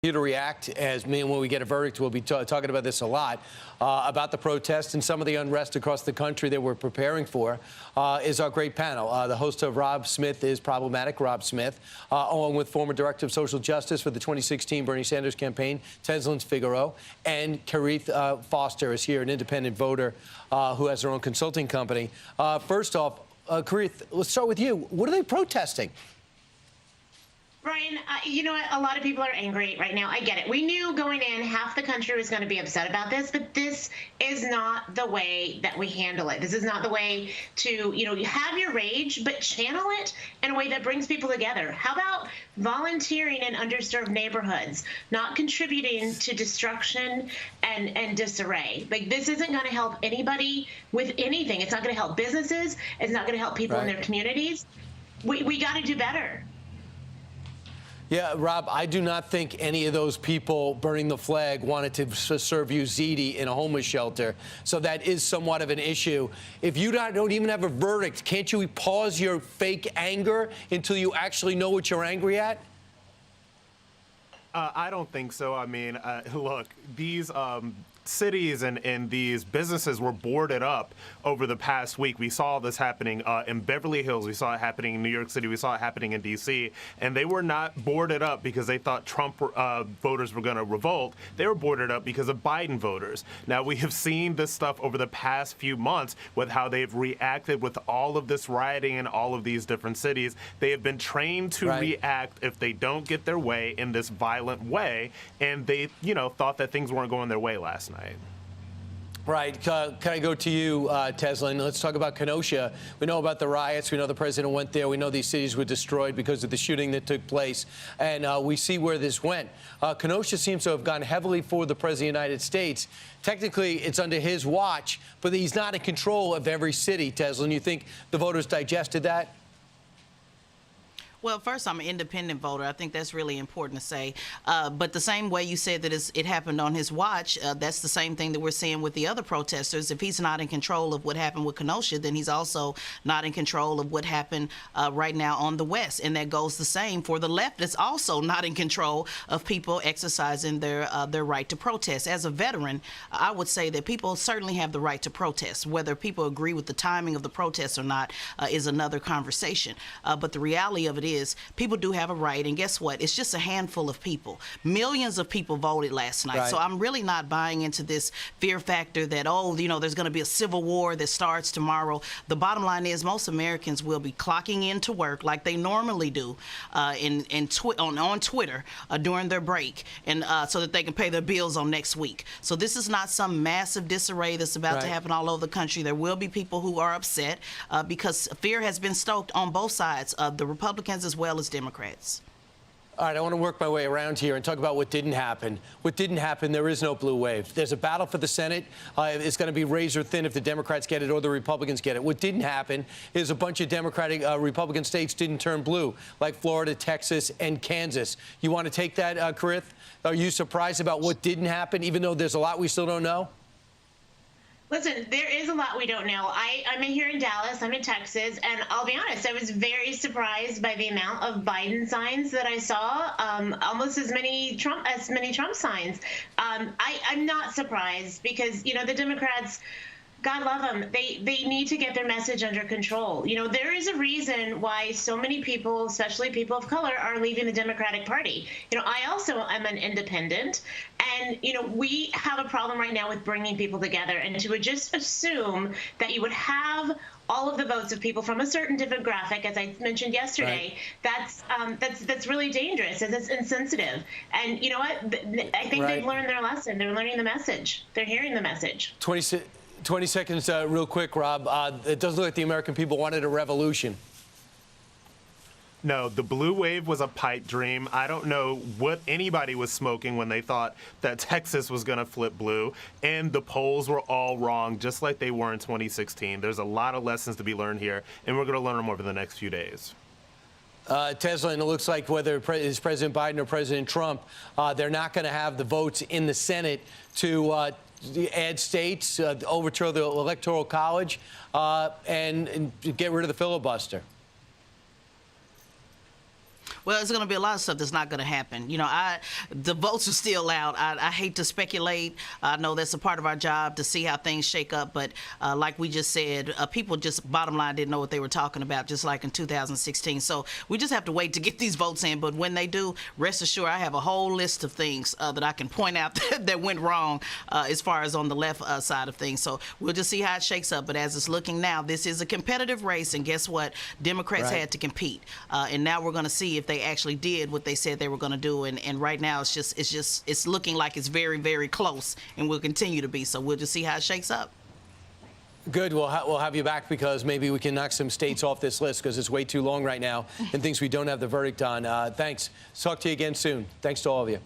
You to react as me, and when we get a verdict, we'll be talking about this a lot, about the protests and some of the unrest across the country that we're preparing for, is our great panel. The host of Rob Smith is Problematic, Rob Smith, along with former Director of Social Justice for the 2016 Bernie Sanders campaign, Teslin Figaro, and Karith Foster is here, an independent voter who has her own consulting company. First off, Karith, let's start with you. What are they protesting? Brian, you know what? A lot of people are angry right now. I get it. We knew going in half the country was going to be upset about this, but this is not the way that we handle it. This is not the way to, you have your rage, but channel it in a way that brings people together. How about volunteering in underserved neighborhoods, not contributing to destruction and disarray? Like, this isn't going to help anybody with anything. It's not going to help businesses. It's not going to help people in their communities. We got to do better. Yeah, Rob, I do not think any of those people burning the flag wanted to serve you ziti in a homeless shelter. So that is somewhat of an issue. If you don't even have a verdict, can't you pause your fake anger until you actually know what you're angry at? I don't think so. I mean, look, these cities and these businesses were boarded up over the past week. We saw this happening in Beverly Hills. We saw it happening in New York City. We saw it happening in D.C. And they were not boarded up because they thought Trump voters were going to revolt. They were boarded up because of Biden voters. Now, we have seen this stuff over the past few months with how they've reacted with all of this rioting in all of these different cities. They have been trained to react if they don't get their way in this violent way. And they, thought that things weren't going their way last night. Right. Can I go to you, Teslin? Let's talk about Kenosha. We know about the riots. We know the president went there. We know these cities were destroyed because of the shooting that took place. And we see where this went. Kenosha seems to have gone heavily for the president of the United States. Technically, it's under his watch, but he's not in control of every city, Teslin. You think the voters digested that? Well, first, I'm an independent voter. I think that's really important to say. But the same way you said that it happened on his watch, that's the same thing that we're seeing with the other protesters. If he's not in control of what happened with Kenosha, then he's also not in control of what happened right now on the West. And that goes the same for the left. That's also not in control of people exercising their right to protest. As a veteran, I would say that people certainly have the right to protest. Whether people agree with the timing of the protests or not is another conversation. But the reality of it is people do have a right, and guess what? It's just a handful of people. Millions of people voted last night. So I'm really not buying into this fear factor that, there's going to be a civil war that starts tomorrow. The bottom line is most Americans will be clocking into work like they normally do on Twitter during their break, and so that they can pay their bills on next week. So this is not some massive disarray that's about to happen all over the country. There will be people who are upset because fear has been stoked on both sides, the Republicans as well as Democrats. All right, I want to work my way around here and talk about what didn't happen. What didn't happen, there is no blue wave. There's a battle for the Senate. It's going to be razor thin if the Democrats get it or the Republicans get it. What didn't happen is a bunch of Democratic Republican states didn't turn blue, like Florida, Texas, and Kansas. You want to take that, Karith? Are you surprised about what didn't happen, even though there's a lot we still don't know? Listen, there is a lot we don't know. I'm here in Dallas. I'm in Texas, and I'll be honest, I was very surprised by the amount of Biden signs that I saw. Almost as many Trump signs. I'm not surprised because the Democrats, God love them, they need to get their message under control. There is a reason why so many people, especially people of color, are leaving the Democratic Party. I also am an independent, and we have a problem right now with bringing people together, and to just assume that you would have all of the votes of people from a certain demographic, as I mentioned yesterday, that's really dangerous and it's insensitive. And you know what? I think they've learned their lesson. They're learning the message. They're hearing the message. 20 seconds real quick, Rob. It does look like the American people wanted a revolution. No, the blue wave was a pipe dream. I don't know what anybody was smoking when they thought that Texas was going to flip blue. And the polls were all wrong, just like they were in 2016. There's a lot of lessons to be learned here, and we're going to learn them over the next few days. Tesla, and it looks like whether it's President Biden or President Trump, they're not going to have the votes in the Senate to add states, overthrow the Electoral College, and get rid of the filibuster. Well, it's going to be a lot of stuff that's not going to happen. You know, the votes are still out. I hate to speculate. I know that's a part of our job to see how things shake up. But like we just said, people just bottom line didn't know what they were talking about, just like in 2016. So we just have to wait to get these votes in. But when they do, rest assured, I have a whole list of things that I can point out that went wrong as far as on the left side of things. So we'll just see how it shakes up. But as it's looking now, this is a competitive race. And guess what? Democrats had to compete. And now we're going to see if they actually did what they said they were going to do. And right now it's looking like it's very, very close and will continue to be. So we'll just see how it shakes up. Good. We'll have you back because maybe we can knock some states off this list because it's way too long right now and things we don't have the verdict on. Thanks. Talk to you again soon. Thanks to all of you.